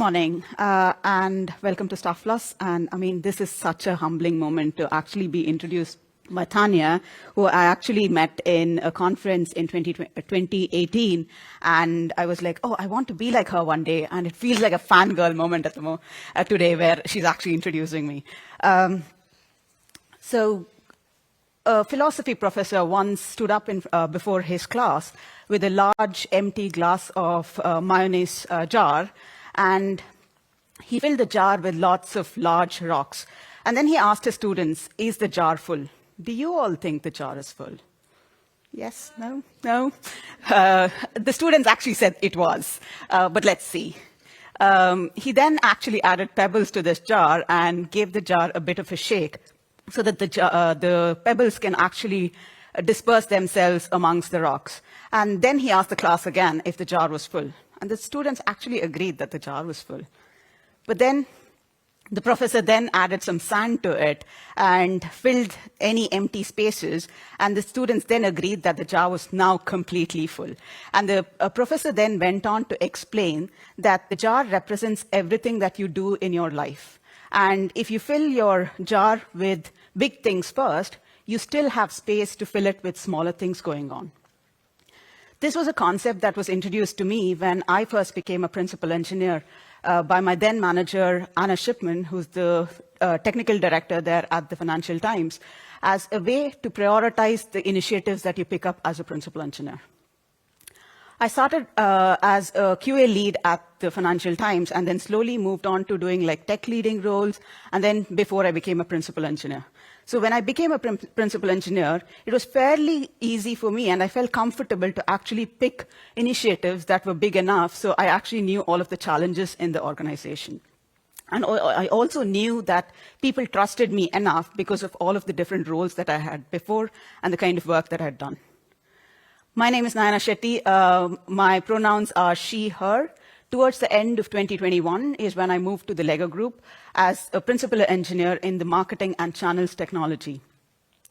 morning, and welcome to StaffPlus. And I mean, this is such a humbling moment to actually be introduced by Tanya, who I actually met in a conference in 2018. And I was like, oh, I want to be like her one day. And it feels like a fangirl moment at today where she's actually introducing me. So a philosophy professor once stood up before his class with a large empty glass of mayonnaise jar, and he filled the jar with lots of large rocks. And then he asked his students, is the jar full? Do you all think the jar is full? Yes? No? No? The students actually said it was, but let's see. He then actually added pebbles to this jar and gave the jar a bit of a shake so that the pebbles can actually disperse themselves amongst the rocks. And then he asked the class again if the jar was full. And the students actually agreed that the jar was full. But then the professor then added some sand to it and filled any empty spaces. And the students then agreed that the jar was now completely full. And the professor then went on to explain that the jar represents everything that you do in your life. And if you fill your jar with big things first, you still have space to fill it with smaller things going on. This was a concept that was introduced to me when I first became a principal engineer by my then manager, Anna Shipman, who's the technical director there at the Financial Times, as a way to prioritize the initiatives that you pick up as a principal engineer. I started as a QA lead at the Financial Times and then slowly moved on to doing like tech leading roles, and then before I became a principal engineer. So when I became a principal engineer, it was fairly easy for me, and I felt comfortable to actually pick initiatives that were big enough, so I actually knew all of the challenges in the organization. And I also knew that people trusted me enough because of all of the different roles that I had before and the kind of work that I had done. My name is Nayana Shetty. My pronouns are she, her. Towards the end of 2021 is when I moved to the Lego Group as a principal engineer in the marketing and channels technology,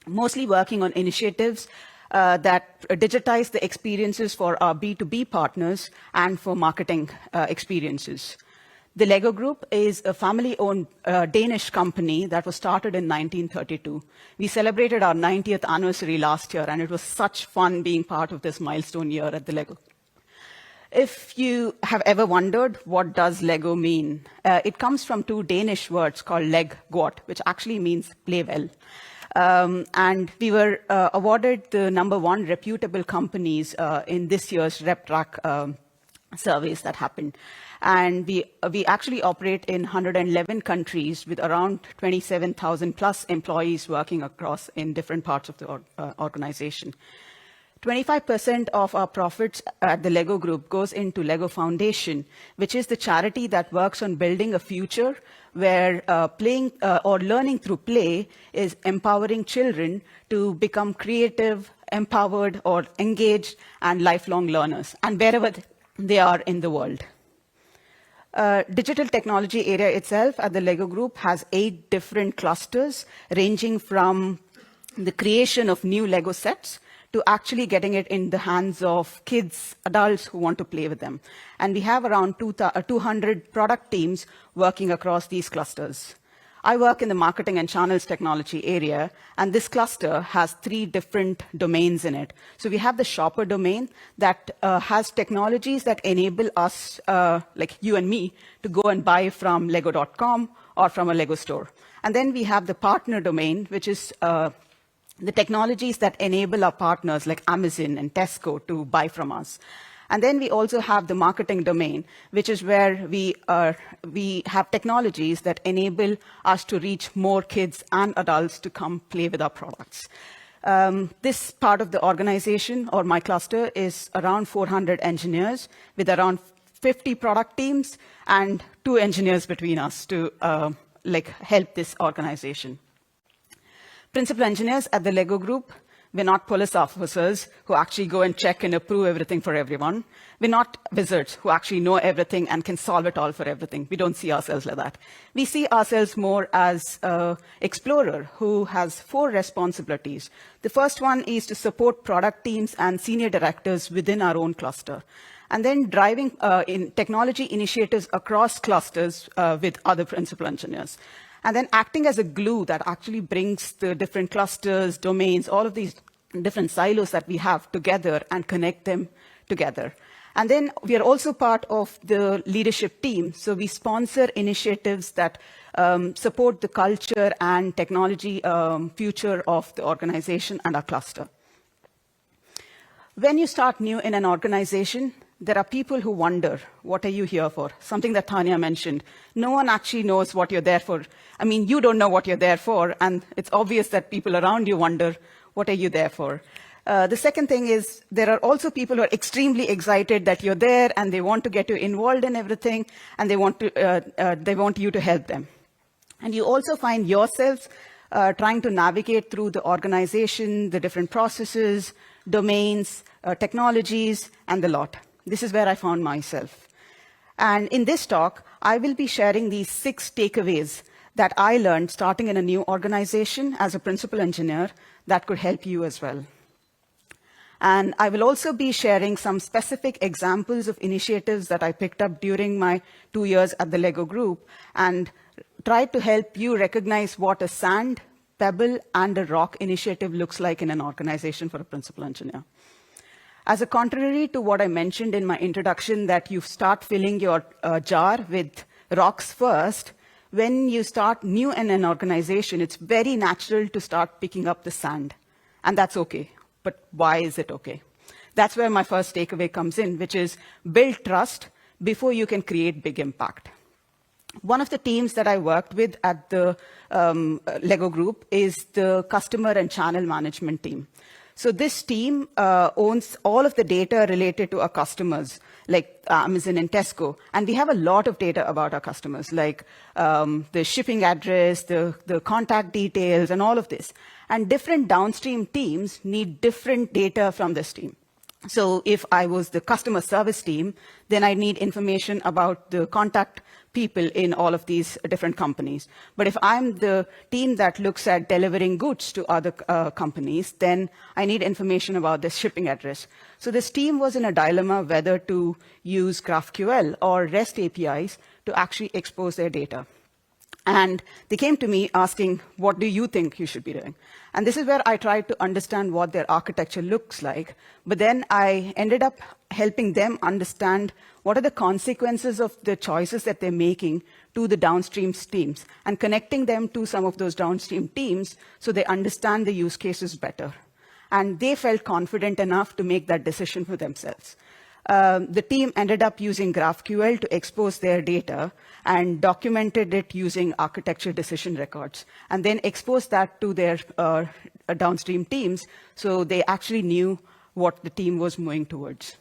mostly working on initiatives that digitize the experiences for our B2B partners and for marketing experiences. The Lego Group is a family-owned Danish company that was started in 1932. We celebrated our 90th anniversary last year, and it was such fun being part of this milestone year at the Lego. If you have ever wondered what does Lego mean, it comes from two Danish words called leg godt, which actually means play well. And we were awarded the #1 reputable companies in this year's RepTrak surveys that happened. And we actually operate in 111 countries with around 27,000 plus employees working across in different parts of the organization. 25% of our profits at the Lego Group goes into Lego Foundation, which is the charity that works on building a future where playing or learning through play is empowering children to become creative, empowered, or engaged, and lifelong learners, and wherever they are in the world. Digital technology area itself at the Lego Group has 8 different clusters, ranging from the creation of new Lego sets to actually getting it in the hands of kids, adults who want to play with them. And we have around 200 product teams working across these clusters. I work in the marketing and channels technology area, and this cluster has 3 different domains in it. So we have the shopper domain that has technologies that enable us, like you and me, to go and buy from Lego.com or from a Lego store. And then we have the partner domain, which is the technologies that enable our partners like Amazon and Tesco to buy from us. And then we also have the marketing domain, which is where we have technologies that enable us to reach more kids and adults to come play with our products. This part of the organization, or my cluster, is around 400 engineers with around 50 product teams and 2 engineers between us to help this organization. Principal engineers at the Lego Group, we're not police officers who actually go and check and approve everything for everyone. We're not wizards who actually know everything and can solve it all for everything. We don't see ourselves like that. We see ourselves more as an explorer who has 4 responsibilities. The first one is to support product teams and senior directors within our own cluster. and then driving in technology initiatives across clusters with other principal engineers. And then acting as a glue that actually brings the different clusters, domains, all of these different silos that we have together and connect them together. And then we are also part of the leadership team. So we sponsor initiatives that support the culture and technology future of the organization and our cluster. When you start new in an organization, there are people who wonder, what are you here for? Something that Tanya mentioned. No one actually knows what you're there for. I mean, you don't know what you're there for, and it's obvious that people around you wonder, what are you there for? The second thing is there are also people who are extremely excited that you're there, and they want to get you involved in everything, and they want you to help them. And you also find yourselves trying to navigate through the organization, the different processes, domains, technologies, and the lot. This is where I found myself. And in this talk, I will be sharing these 6 takeaways that I learned starting in a new organization as a principal engineer that could help you as well. And I will also be sharing some specific examples of initiatives that I picked up during my 2 years at the Lego Group and try to help you recognize what a sand, pebble, and a rock initiative looks like in an organization for a principal engineer. As a contrary to what I mentioned in my introduction, that you start filling your jar with rocks first, when you start new in an organization, it's very natural to start picking up the sand. And that's okay. But why is it okay? That's where my first takeaway comes in, which is build trust before you can create big impact. One of the teams that I worked with at the Lego Group is the customer and channel management team. So this team owns all of the data related to our customers, like Amazon and Tesco. And we have a lot of data about our customers, like the shipping address, the contact details, and all of this. And different downstream teams need different data from this team. So if I was the customer service team, then I need information about the contact people in all of these different companies. But if I'm the team that looks at delivering goods to other companies, then I need information about the shipping address. So this team was in a dilemma whether to use GraphQL or REST APIs to actually expose their data. And they came to me asking, what do you think you should be doing? And this is where I tried to understand what their architecture looks like. But then I ended up helping them understand what are the consequences of the choices that they're making to the downstream teams and connecting them to some of those downstream teams so they understand the use cases better. And they felt confident enough to make that decision for themselves. The team ended up using GraphQL to expose their data and documented it using architecture decision records, and then exposed that to their downstream teams so they actually knew what the team was moving towards.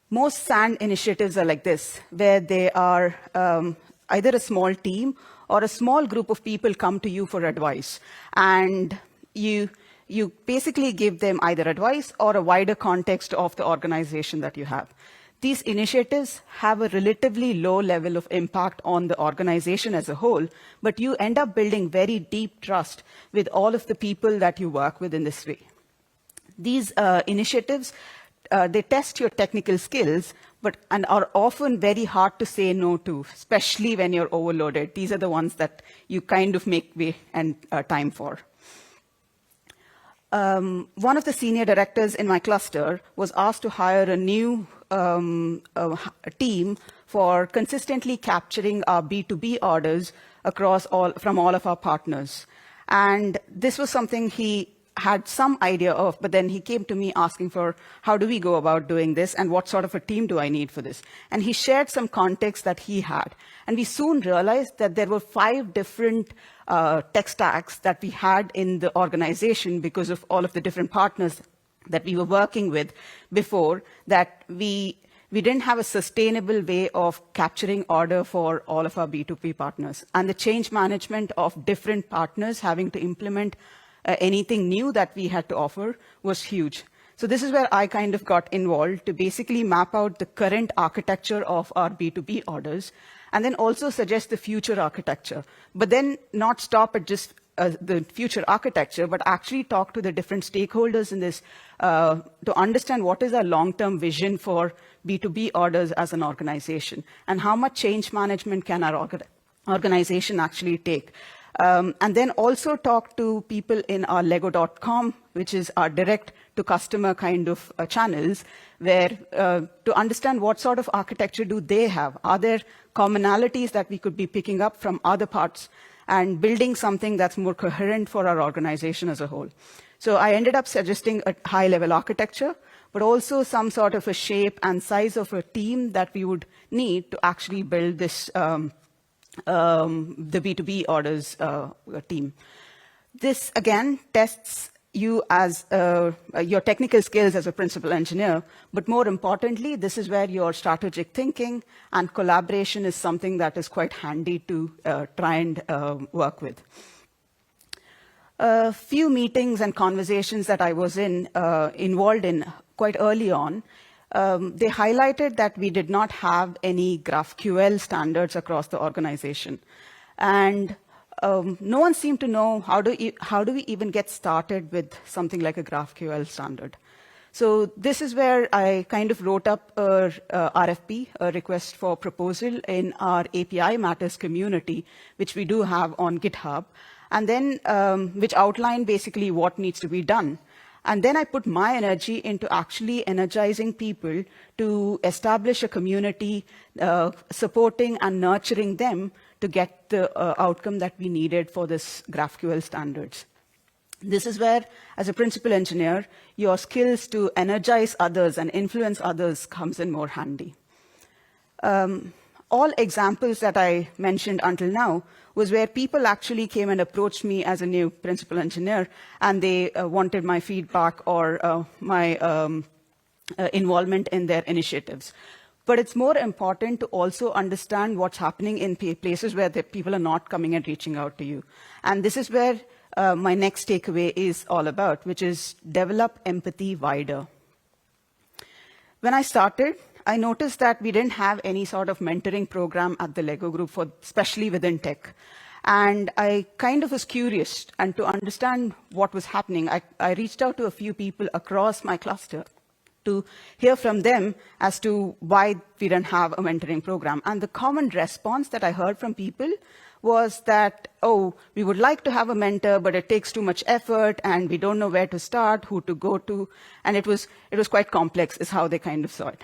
Most SAND initiatives are like this, where they are either a small team or a small group of people come to you for advice, and you basically give them either advice or a wider context of the organization that you have. These initiatives have a relatively low level of impact on the organization as a whole, but you end up building very deep trust with all of the people that you work with in this way. These initiatives, they test your technical skills, and are often very hard to say no to, especially when you're overloaded. These are the ones that you kind of make way and time for. One of the senior directors in my cluster was asked to hire a new team for consistently capturing our B2B orders across from all of our partners. And this was something he had some idea of, but then he came to me asking for how do we go about doing this and what sort of a team do I need for this? And he shared some context that he had. And we soon realized that there were 5 different tech stacks that we had in the organization because of all of the different partners that we were working with before, that we didn't have a sustainable way of capturing order for all of our B2B partners. And the change management of different partners having to implement anything new that we had to offer was huge. So this is where I kind of got involved to basically map out the current architecture of our B2B orders, and then also suggest the future architecture, but then not stop at just the future architecture, but actually talk to the different stakeholders in this to understand what is our long-term vision for B2B orders as an organization, and how much change management can our organization actually take. And then also talk to people in our Lego.com, which is our direct-to-customer kind of channels, where to understand what sort of architecture do they have. Are there commonalities that we could be picking up from other parts and building something that's more coherent for our organization as a whole? So I ended up suggesting a high-level architecture, but also some sort of a shape and size of a team that we would need to actually build this the B2B orders team. This, again, tests you as your technical skills as a principal engineer, but more importantly, this is where your strategic thinking and collaboration is something that is quite handy to try and work with. A few meetings and conversations that I was involved in quite early on, they highlighted that we did not have any GraphQL standards across the organization. And no one seemed to know how do we even get started with something like a GraphQL standard. So this is where I kind of wrote up a RFP, a request for proposal, in our API Matters community, which we do have on GitHub, and then which outlined basically what needs to be done. And then I put my energy into actually energizing people to establish a community, supporting and nurturing them to get the outcome that we needed for this GraphQL standards. This is where, as a principal engineer, your skills to energize others and influence others comes in more handy. All examples that I mentioned until now was where people actually came and approached me as a new principal engineer, and they wanted my feedback or my involvement in their initiatives. But it's more important to also understand what's happening in places where the people are not coming and reaching out to you. And this is where my next takeaway is all about, which is develop empathy wider. When I started, I noticed that we didn't have any sort of mentoring program at the Lego Group, especially within tech. And I kind of was curious, and to understand what was happening, I reached out to a few people across my cluster to hear from them as to why we didn't have a mentoring program. And the common response that I heard from people was that, oh, we would like to have a mentor, but it takes too much effort, and we don't know where to start, who to go to. And it was quite complex, is how they kind of saw it.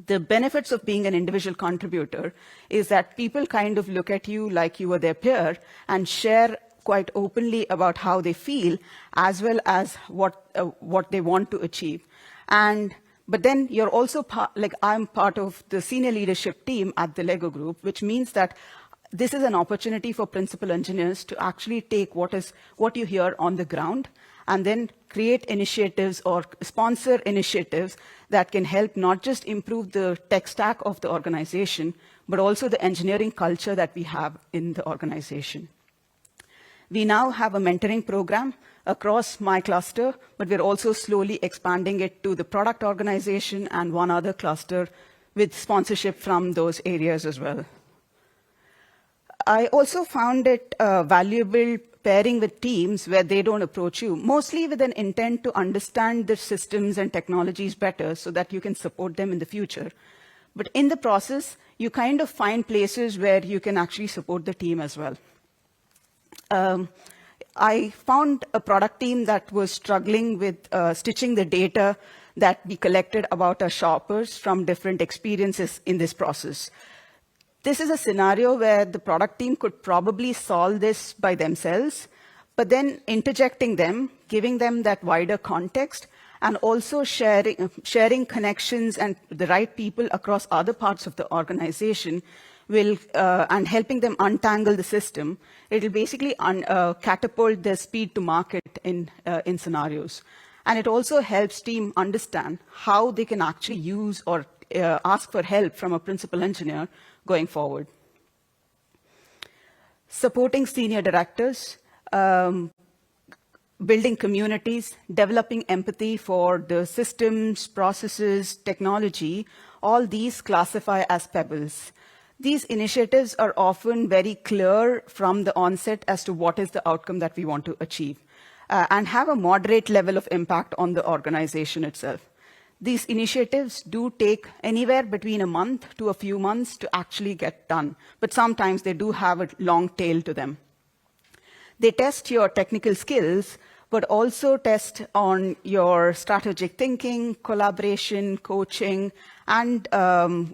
The benefits of being an individual contributor is that people kind of look at you like you were their peer and share quite openly about how they feel, as well as what they want to achieve. But then you're also I'm part of the senior leadership team at the Lego Group, which means that this is an opportunity for principal engineers to actually take what you hear on the ground and then create initiatives or sponsor initiatives that can help not just improve the tech stack of the organization, but also the engineering culture that we have in the organization. We now have a mentoring program across my cluster, but we're also slowly expanding it to the product organization and one other cluster with sponsorship from those areas as well. I also found it valuable pairing with teams where they don't approach you, mostly with an intent to understand the systems and technologies better so that you can support them in the future. But in the process, you kind of find places where you can actually support the team as well. I found a product team that was struggling with stitching the data that we collected about our shoppers from different experiences in this process. This is a scenario where the product team could probably solve this by themselves, but then interjecting them, giving them that wider context, and also sharing connections and the right people across other parts of the organization will, and helping them untangle the system, it will basically catapult their speed to market in scenarios. And it also helps team understand how they can actually use or ask for help from a principal engineer going forward. Supporting senior directors, building communities, developing empathy for the systems, processes, technology, all these classify as pebbles. These initiatives are often very clear from the onset as to what is the outcome that we want to achieve, and have a moderate level of impact on the organization itself. These initiatives do take anywhere between a month to a few months to actually get done, but sometimes they do have a long tail to them. They test your technical skills, but also test on your strategic thinking, collaboration, coaching, and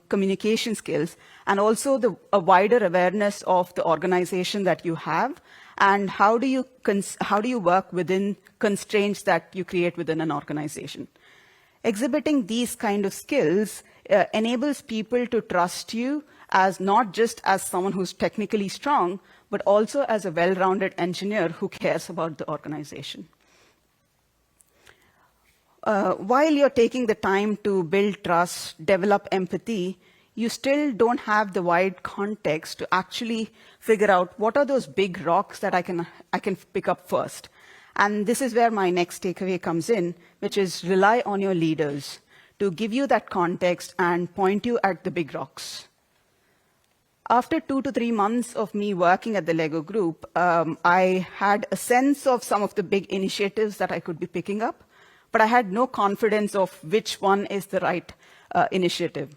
communication skills, and also a wider awareness of the organization that you have, and how do you work within constraints that you create within an organization. Exhibiting these kind of skills enables people to trust you as not just as someone who's technically strong, but also as a well-rounded engineer who cares about the organization. While you're taking the time to build trust, develop empathy, you still don't have the wide context to actually figure out what are those big rocks that I can pick up first. And this is where my next takeaway comes in, which is rely on your leaders to give you that context and point you at the big rocks. After 2 to 3 months of me working at the Lego Group, I had a sense of some of the big initiatives that I could be picking up, but I had no confidence of which one is the right initiative.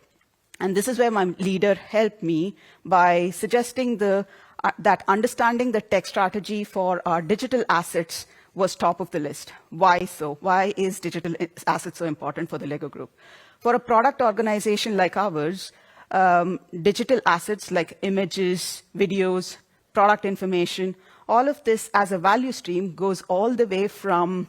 And this is where my leader helped me by suggesting that understanding the tech strategy for our digital assets was top of the list. Why so? Why is digital assets so important for the Lego Group? For a product organization like ours, digital assets like images, videos, product information, all of this as a value stream goes all the way from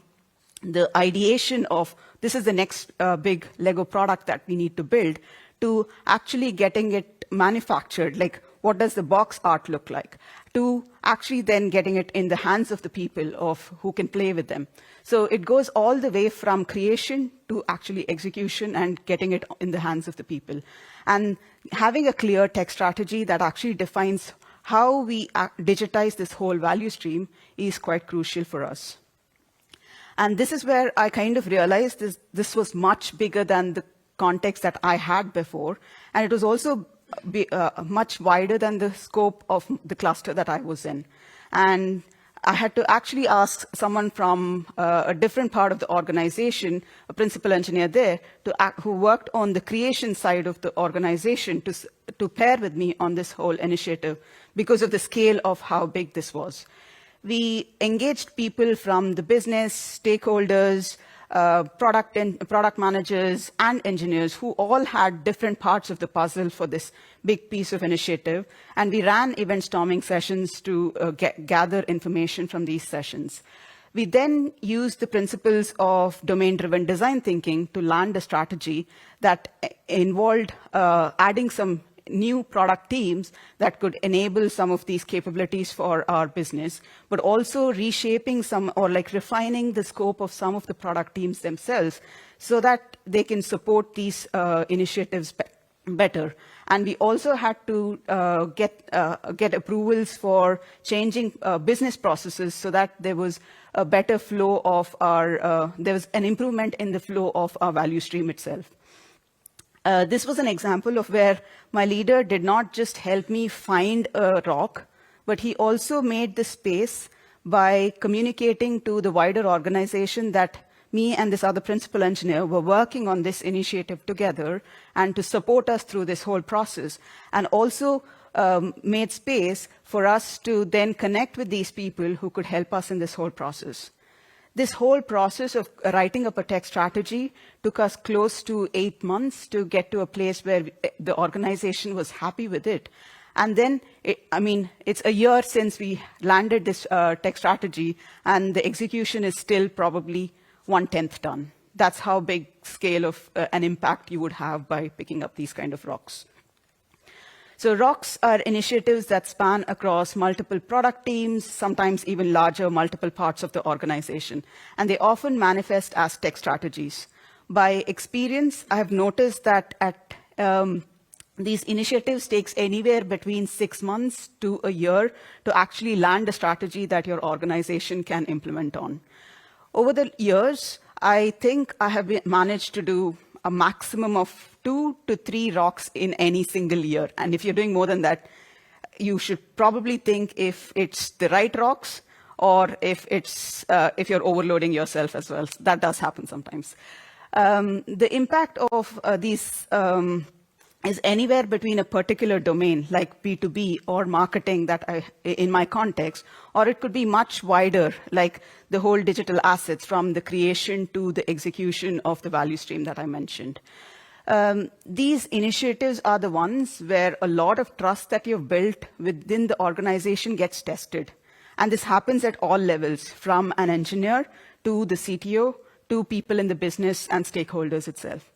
the ideation of this is the next big Lego product that we need to build to actually getting it manufactured, like what does the box art look like, to actually then getting it in the hands of the people of who can play with them. So it goes all the way from creation to actually execution and getting it in the hands of the people. And having a clear tech strategy that actually defines how we digitize this whole value stream is quite crucial for us. And this is where I kind of realized this was much bigger than the context that I had before. And it was also much wider than the scope of the cluster that I was in. And I had to actually ask someone from a different part of the organization, a principal engineer there, who worked on the creation side of the organization to pair with me on this whole initiative because of the scale of how big this was. We engaged people from the business, stakeholders, product managers, and engineers who all had different parts of the puzzle for this big piece of initiative. And we ran event storming sessions to gather information from these sessions. We then used the principles of domain-driven design thinking to land a strategy that involved adding some new product teams that could enable some of these capabilities for our business, but also reshaping some or like refining the scope of some of the product teams themselves so that they can support these initiatives better. And we also had to get approvals for changing business processes so that there was a better flow of there was an improvement in the flow of our value stream itself. This was an example of where my leader did not just help me find a rock, but he also made the space by communicating to the wider organization that me and this other principal engineer were working on this initiative together and to support us through this whole process, and also made space for us to then connect with these people who could help us in this whole process. This whole process of writing up a tech strategy took us close to 8 months to get to a place where the organization was happy with it. And then, it's a year since we landed this tech strategy, and the execution is still probably 1/10 done. That's how big scale of an impact you would have by picking up these kind of rocks. So rocks are initiatives that span across multiple product teams, sometimes even larger multiple parts of the organization, and they often manifest as tech strategies. By experience, I have noticed that these initiatives takes anywhere between 6 months to a year to actually land a strategy that your organization can implement on. Over the years, I think I have managed to do a maximum of 2 to 3 rocks in any single year. And if you're doing more than that, you should probably think if it's the right rocks or if you're overloading yourself as well. That does happen sometimes. The impact of these is anywhere between a particular domain, like B2B or marketing in my context, or it could be much wider, like the whole digital assets from the creation to the execution of the value stream that I mentioned. These initiatives are the ones where a lot of trust that you've built within the organization gets tested. And this happens at all levels, from an engineer to the CTO to people in the business and stakeholders itself.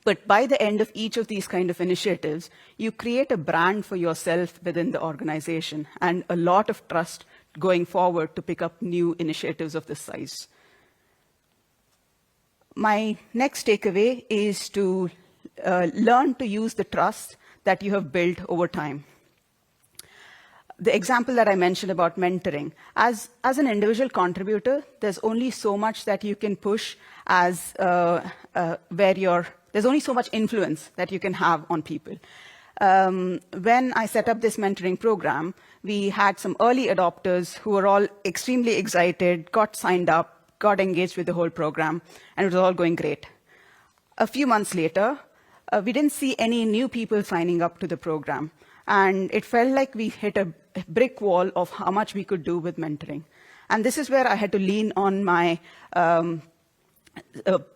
But by the end of each of these kind of initiatives, you create a brand for yourself within the organization and a lot of trust going forward to pick up new initiatives of this size. My next takeaway is to learn to use the trust that you have built over time. The example that I mentioned about mentoring, as an individual contributor, there's only so much that you can push as there's only so much influence that you can have on people. When I set up this mentoring program, we had some early adopters who were all extremely excited, got signed up, got engaged with the whole program, and it was all going great. A few months later, we didn't see any new people signing up to the program. And it felt like we hit a brick wall of how much we could do with mentoring. And this is where I had to lean on my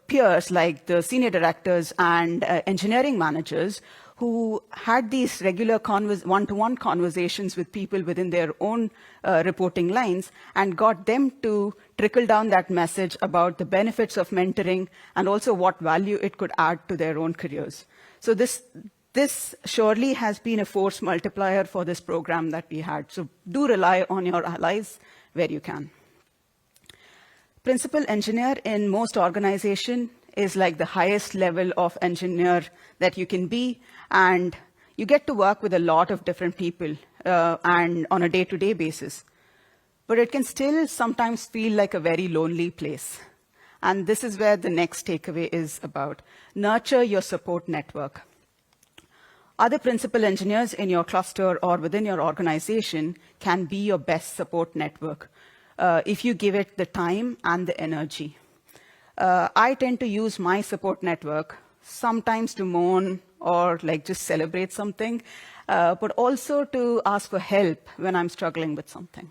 peers, like the senior directors and engineering managers, who had these regular one-to-one conversations with people within their own reporting lines and got them to trickle down that message about the benefits of mentoring and also what value it could add to their own careers. So this surely has been a force multiplier for this program that we had. So do rely on your allies where you can. Principal engineer in most organizations is like the highest level of engineer that you can be, and you get to work with a lot of different people and on a day-to-day basis. But it can still sometimes feel like a very lonely place. And this is where the next takeaway is about. Nurture your support network. Other principal engineers in your cluster or within your organization can be your best support network if you give it the time and the energy. I tend to use my support network sometimes to moan or like just celebrate something, but also to ask for help when I'm struggling with something.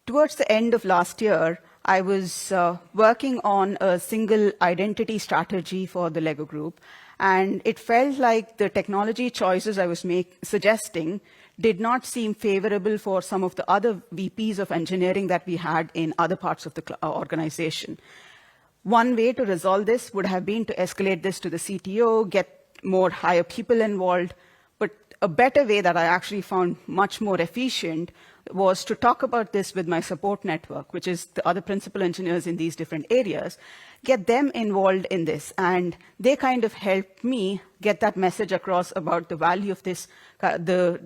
Towards the end of last year, I was working on a single identity strategy for the Lego Group, and it felt like the technology choices I was suggesting did not seem favorable for some of the other VPs of engineering that we had in other parts of the organization. One way to resolve this would have been to escalate this to the CTO, get more higher people involved, but a better way that I actually found much more efficient was to talk about this with my support network, which is the other principal engineers in these different areas, get them involved in this. And they kind of helped me get that message across about the value of this, the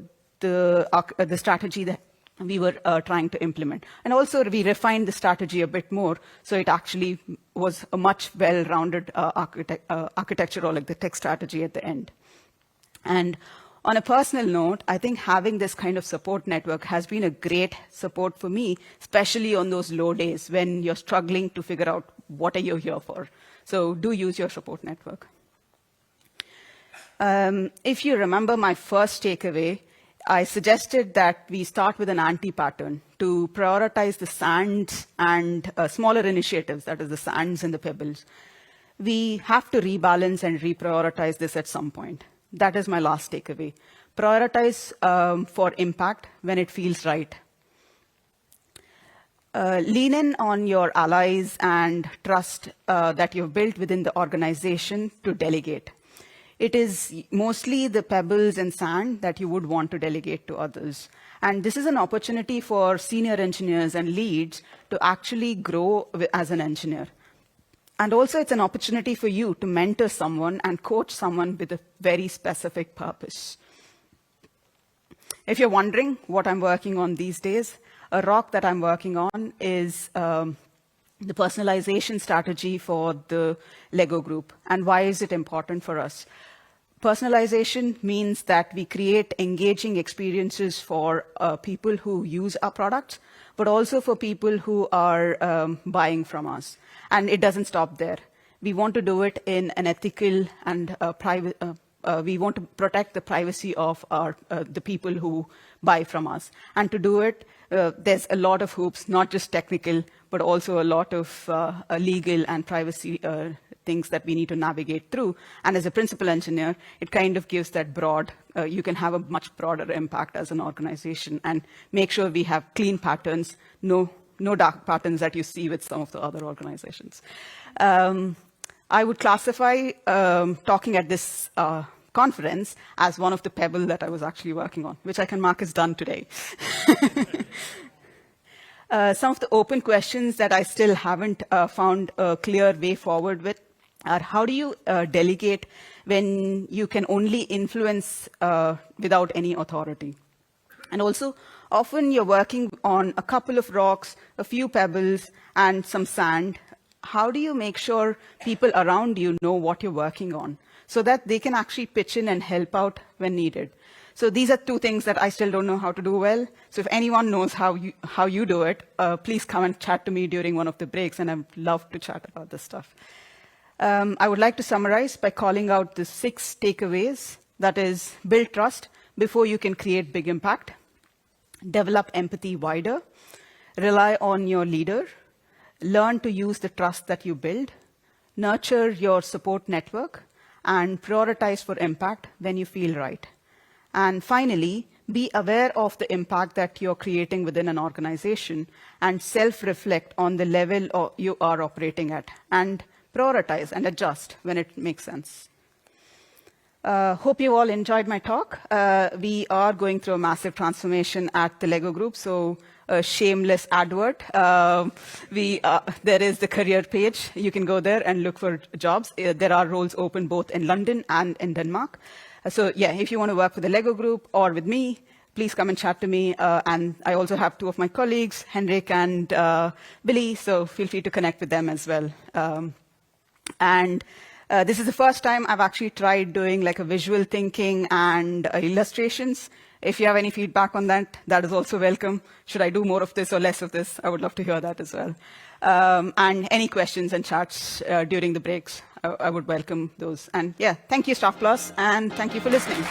strategy that we were trying to implement. And also we refined the strategy a bit more, so it actually was a much well-rounded architecture, or like the tech strategy at the end. And on a personal note, I think having this kind of support network has been a great support for me, especially on those low days when you're struggling to figure out what are you here for. So do use your support network. If you remember my first takeaway, I suggested that we start with an anti-pattern to prioritize the sands and smaller initiatives, that is the sands and the pebbles. We have to rebalance and reprioritize this at some point. That is my last takeaway. Prioritize for impact when it feels right. Lean in on your allies and trust that you've built within the organization to delegate. It is mostly the pebbles and sand that you would want to delegate to others. And this is an opportunity for senior engineers and leads to actually grow as an engineer. And also it's an opportunity for you to mentor someone and coach someone with a very specific purpose. If you're wondering what I'm working on these days, a rock that I'm working on is the personalization strategy for the Lego group. And why is it important for us? Personalization means that we create engaging experiences for people who use our products, but also for people who are buying from us. And it doesn't stop there. We want to do it in an ethical and private. We want to protect the privacy of the people who buy from us. And to do it, there's a lot of hoops, not just technical, but also a lot of legal and privacy things that we need to navigate through. And as a principal engineer, it kind of gives that broad, you can have a much broader impact as an organization and make sure we have clean patterns, no dark patterns that you see with some of the other organizations. I would classify talking at this conference as one of the pebbles that I was actually working on, which I can mark as done today. Some of the open questions that I still haven't found a clear way forward with are how do you delegate when you can only influence without any authority? And also, often you're working on a couple of rocks, a few pebbles, and some sand. How do you make sure people around you know what you're working on so that they can actually pitch in and help out when needed? So these are two things that I still don't know how to do well. So if anyone knows how you do it, please come and chat to me during one of the breaks, and I'd love to chat about this stuff. I would like to summarize by calling out the 6 takeaways. That is, build trust before you can create big impact. Develop empathy wider. Rely on your leader. Learn to use the trust that you build. Nurture your support network. And prioritize for impact when you feel right. And finally, be aware of the impact that you're creating within an organization and self-reflect on the level you are operating at and prioritize and adjust when it makes sense. Hope you all enjoyed my talk. We are going through a massive transformation at the Lego Group, so a shameless advert. There is the career page. You can go there and look for jobs. There are roles open both in London and in Denmark. So yeah, if you want to work with the Lego Group or with me, please come and chat to me. And I also have 2 of my colleagues, Henrik and Billy, so feel free to connect with them as well. This is the first time I've actually tried doing like a visual thinking and illustrations. If you have any feedback on that, that is also welcome. Should I do more of this or less of this? I would love to hear that as well. And any questions and chats during the breaks, I would welcome those. And yeah, thank you, StaffPlus, and thank you for listening.